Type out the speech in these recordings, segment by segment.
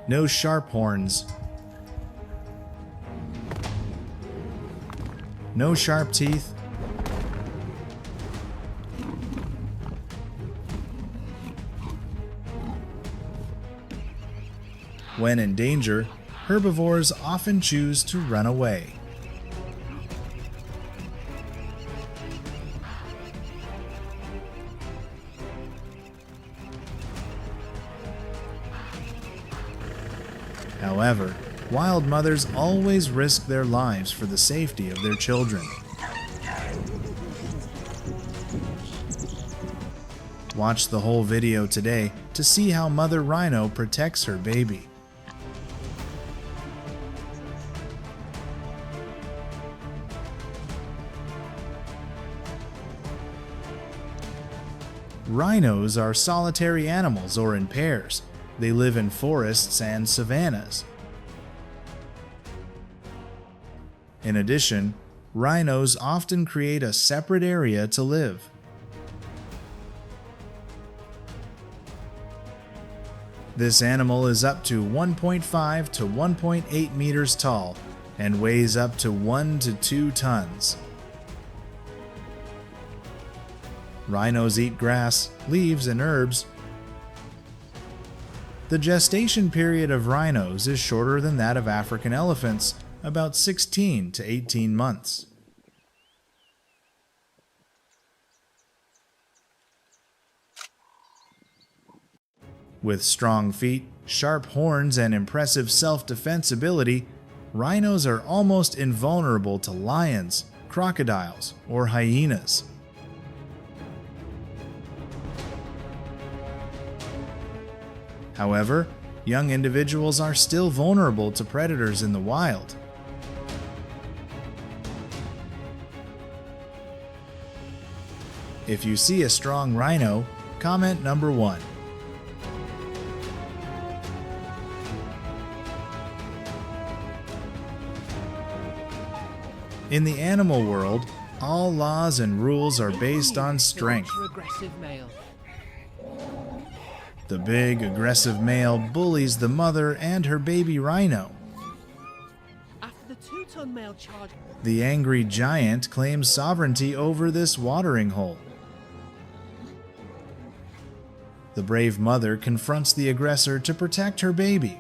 No sharp horns. No sharp teeth. When in danger, herbivores often choose to run away. However, wild mothers always risk their lives for the safety of their children. Watch the whole video today to see how Mother Rhino protects her baby. Rhinos are solitary animals or in pairs. They live in forests and savannas. In addition, rhinos often create a separate area to live. This animal is up to 1.5 to 1.8 meters tall and weighs up to 1 to 2 tons. Rhinos eat grass, leaves, and herbs. The gestation period of rhinos is shorter than that of African elephants, about 16 to 18 months. With strong feet, sharp horns, and impressive self-defense ability, rhinos are almost invulnerable to lions, crocodiles, or hyenas. However, young individuals are still vulnerable to predators in the wild. If you see a strong rhino, comment number 1. In the animal world, all laws and rules are based on strength. The big, aggressive male bullies the mother and her baby rhino. The angry giant claims sovereignty over this watering hole. The brave mother confronts the aggressor to protect her baby.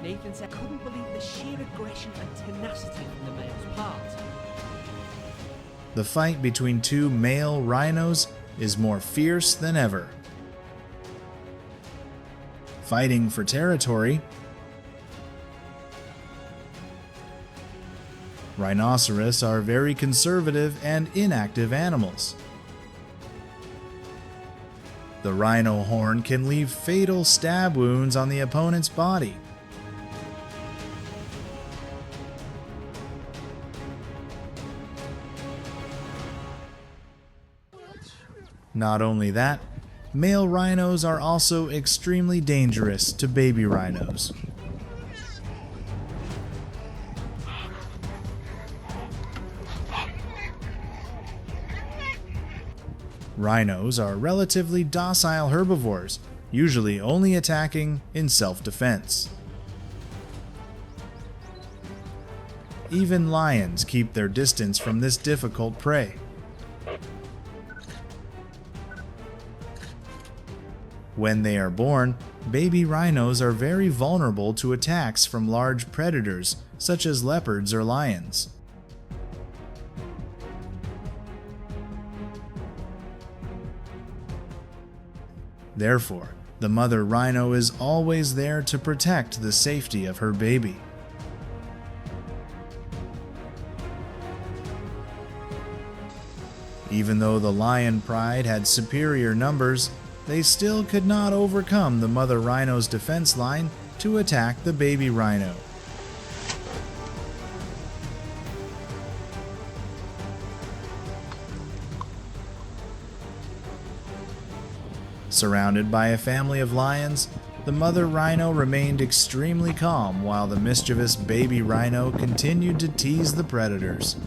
Nathan said, "I couldn't believe the sheer aggression and tenacity from the male's part." The fight between two male rhinos is more fierce than ever. Fighting for territory, rhinoceros are very conservative and inactive animals. The rhino horn can leave fatal stab wounds on the opponent's body. Not only that, male rhinos are also extremely dangerous to baby rhinos. Rhinos are relatively docile herbivores, usually only attacking in self-defense. Even lions keep their distance from this difficult prey. When they are born, baby rhinos are very vulnerable to attacks from large predators such as leopards or lions. Therefore, the mother rhino is always there to protect the safety of her baby. Even though the lion pride had superior numbers, they still could not overcome the mother rhino's defense line to attack the baby rhino. Surrounded by a family of lions, the mother rhino remained extremely calm while the mischievous baby rhino continued to tease the predators.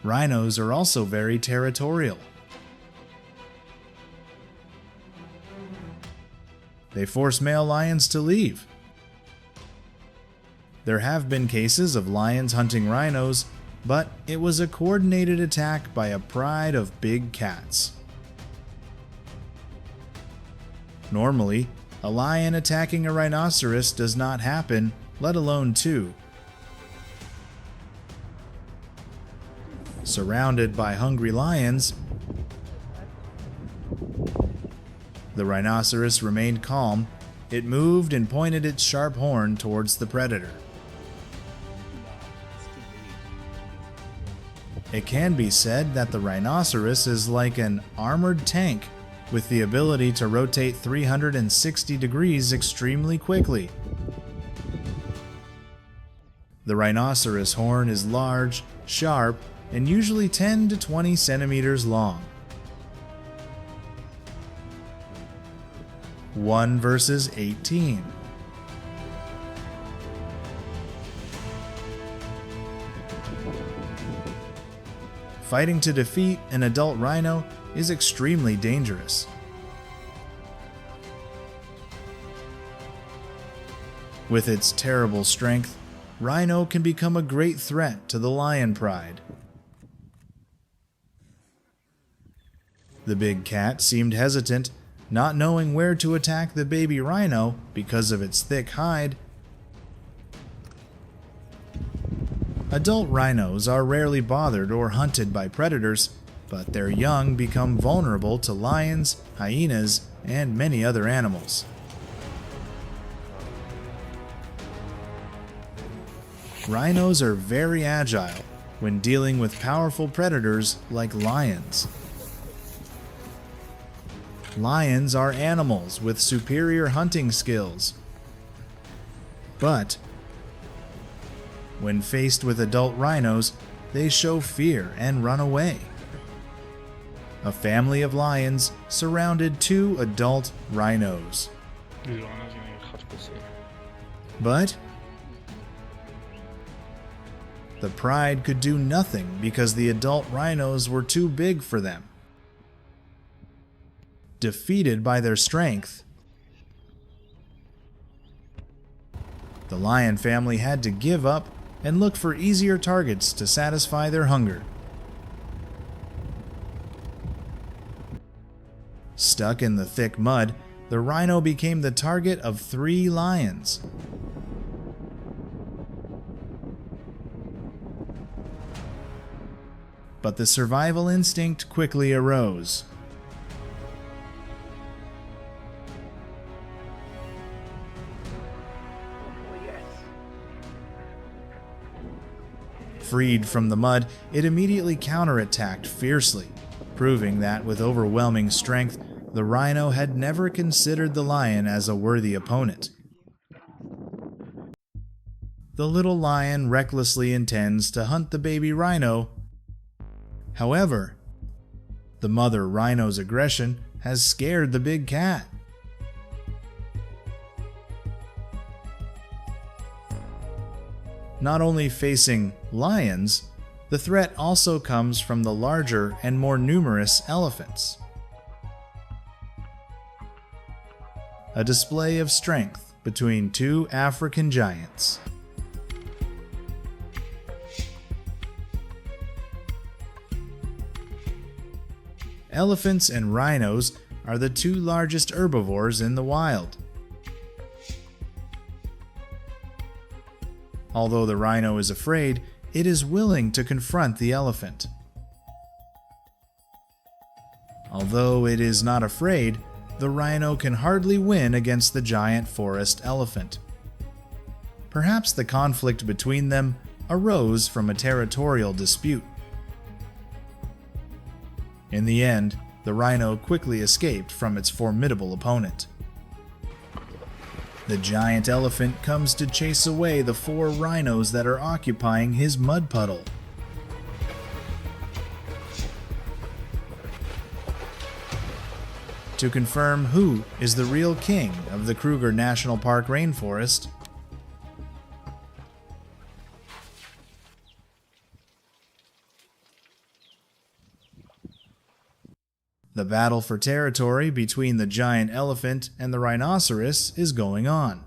Rhinos are also very territorial. They force male lions to leave. There have been cases of lions hunting rhinos, but it was a coordinated attack by a pride of big cats. Normally, a lion attacking a rhinoceros does not happen, let alone two. Surrounded by hungry lions, the rhinoceros remained calm. It moved and pointed its sharp horn towards the predator. It can be said that the rhinoceros is like an armored tank with the ability to rotate 360 degrees extremely quickly. The rhinoceros horn is large, sharp, and usually 10 to 20 centimeters long. 1 versus 18. Fighting to defeat an adult rhino is extremely dangerous. With its terrible strength, rhino can become a great threat to the lion pride. The big cat seemed hesitant, not knowing where to attack the baby rhino because of its thick hide. Adult rhinos are rarely bothered or hunted by predators, but their young become vulnerable to lions, hyenas, and many other animals. Rhinos are very agile when dealing with powerful predators like lions. Lions are animals with superior hunting skills. But when faced with adult rhinos, they show fear and run away. A family of lions surrounded 2 adult rhinos. But the pride could do nothing because the adult rhinos were too big for them. Defeated by their strength, the lion family had to give up and look for easier targets to satisfy their hunger. Stuck in the thick mud, the rhino became the target of 3 lions. But the survival instinct quickly arose. Freed from the mud, it immediately counterattacked fiercely, proving that with overwhelming strength, the rhino had never considered the lion as a worthy opponent. The little lion recklessly intends to hunt the baby rhino. However, the mother rhino's aggression has scared the big cat. Not only facing lions, the threat also comes from the larger and more numerous elephants. A display of strength between 2 African giants. Elephants and rhinos are the 2 largest herbivores in the wild. Although the rhino is afraid, it is willing to confront the elephant. Although it is not afraid, the rhino can hardly win against the giant forest elephant. Perhaps the conflict between them arose from a territorial dispute. In the end, the rhino quickly escaped from its formidable opponent. The giant elephant comes to chase away the 4 rhinos that are occupying his mud puddle. To confirm who is the real king of the Kruger National Park rainforest, The battle for territory between the giant elephant and the rhinoceros is going on.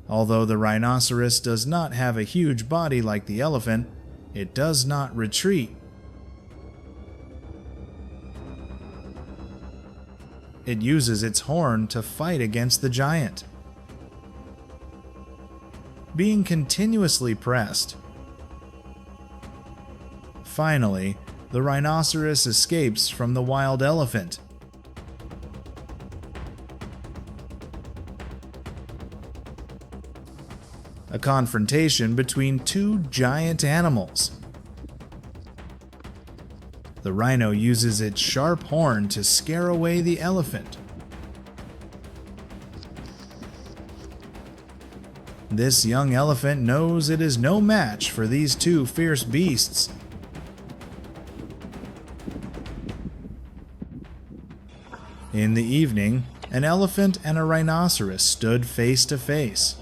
Although the rhinoceros does not have a huge body like the elephant, it does not retreat. It uses its horn to fight against the giant. Being continuously pressed. Finally, the rhinoceros escapes from the wild elephant. A confrontation between two giant animals. The rhino uses its sharp horn to scare away the elephant. This young elephant knows it is no match for these two fierce beasts. In the evening, an elephant and a rhinoceros stood face to face.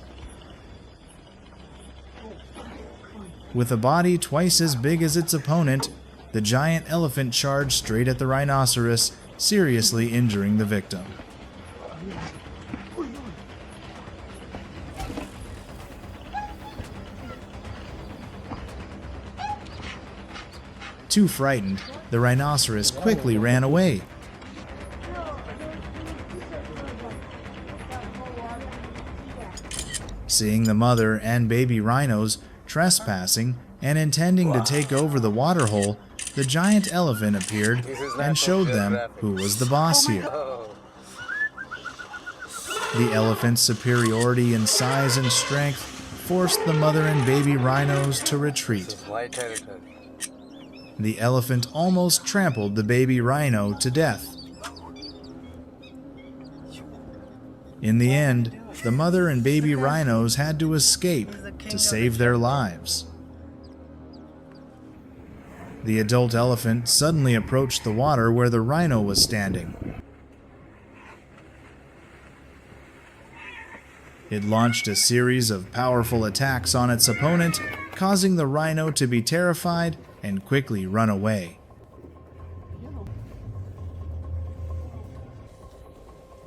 With a body twice as big as its opponent, the giant elephant charged straight at the rhinoceros, seriously injuring the victim. Too frightened, the rhinoceros quickly ran away. Seeing the mother and baby rhinos trespassing and intending to take over the waterhole, the giant elephant appeared and showed them who was the boss here. The elephant's superiority in size and strength forced the mother and baby rhinos to retreat. The elephant almost trampled the baby rhino to death. In the end, the mother and baby rhinos had to escape to save their lives. The adult elephant suddenly approached the water where the rhino was standing. It launched a series of powerful attacks on its opponent, causing the rhino to be terrified and quickly run away.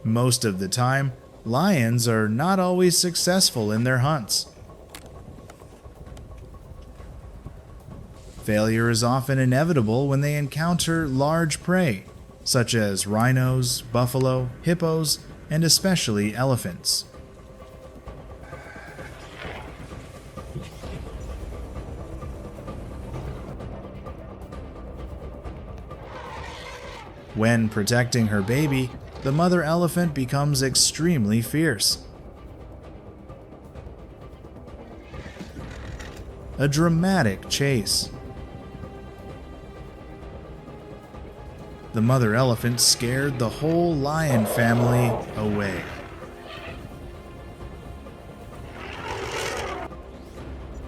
Most of the time, lions are not always successful in their hunts. Failure is often inevitable when they encounter large prey, such as rhinos, buffalo, hippos, and especially elephants. When protecting her baby, the mother elephant becomes extremely fierce. A dramatic chase. The mother elephant scared the whole lion family away.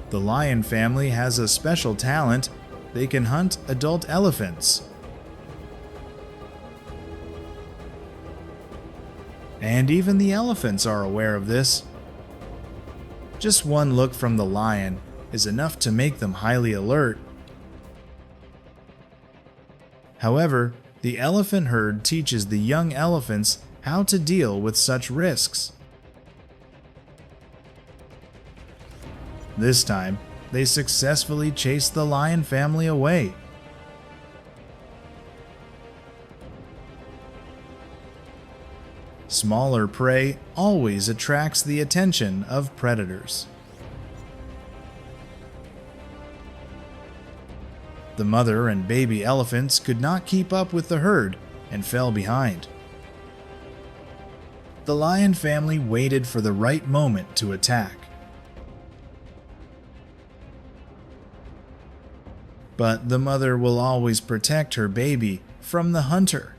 The lion family has a special talent. They can hunt adult elephants. And even the elephants are aware of this. Just one look from the lion is enough to make them highly alert. However, the elephant herd teaches the young elephants how to deal with such risks. This time, they successfully chase the lion family away. Smaller prey always attracts the attention of predators. The mother and baby elephants could not keep up with the herd and fell behind. The lion family waited for the right moment to attack. But the mother will always protect her baby from the hunter.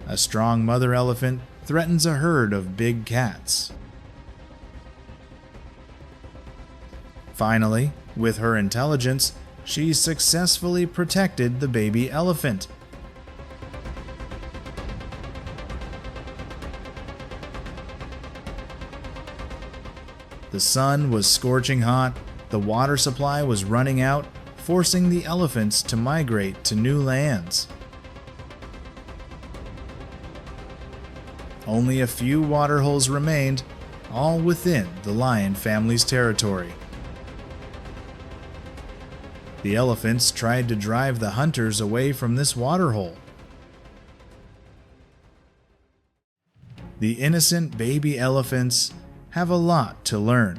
A strong mother elephant threatens a herd of big cats. Finally, with her intelligence, she successfully protected the baby elephant. The sun was scorching hot, the water supply was running out, forcing the elephants to migrate to new lands. Only a few waterholes remained, all within the lion family's territory. The elephants tried to drive the hunters away from this waterhole. The innocent baby elephants have a lot to learn.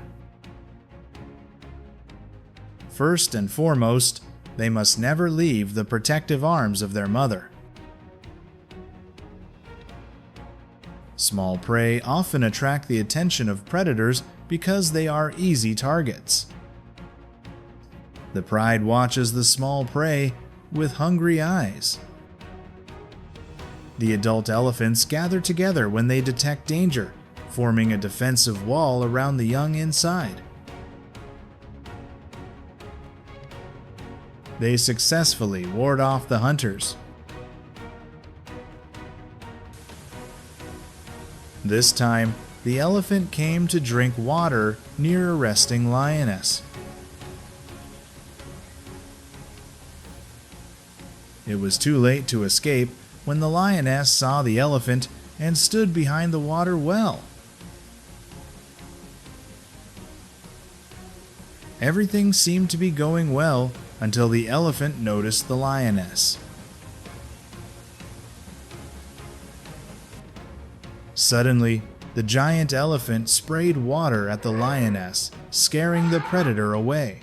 First and foremost, they must never leave the protective arms of their mother. Small prey often attract the attention of predators because they are easy targets. The pride watches the small prey with hungry eyes. The adult elephants gather together when they detect danger, forming a defensive wall around the young inside. They successfully ward off the hunters. This time, the elephant came to drink water near a resting lioness. It was too late to escape when the lioness saw the elephant and stood behind the water well. Everything seemed to be going well until the elephant noticed the lioness. Suddenly, the giant elephant sprayed water at the lioness, scaring the predator away.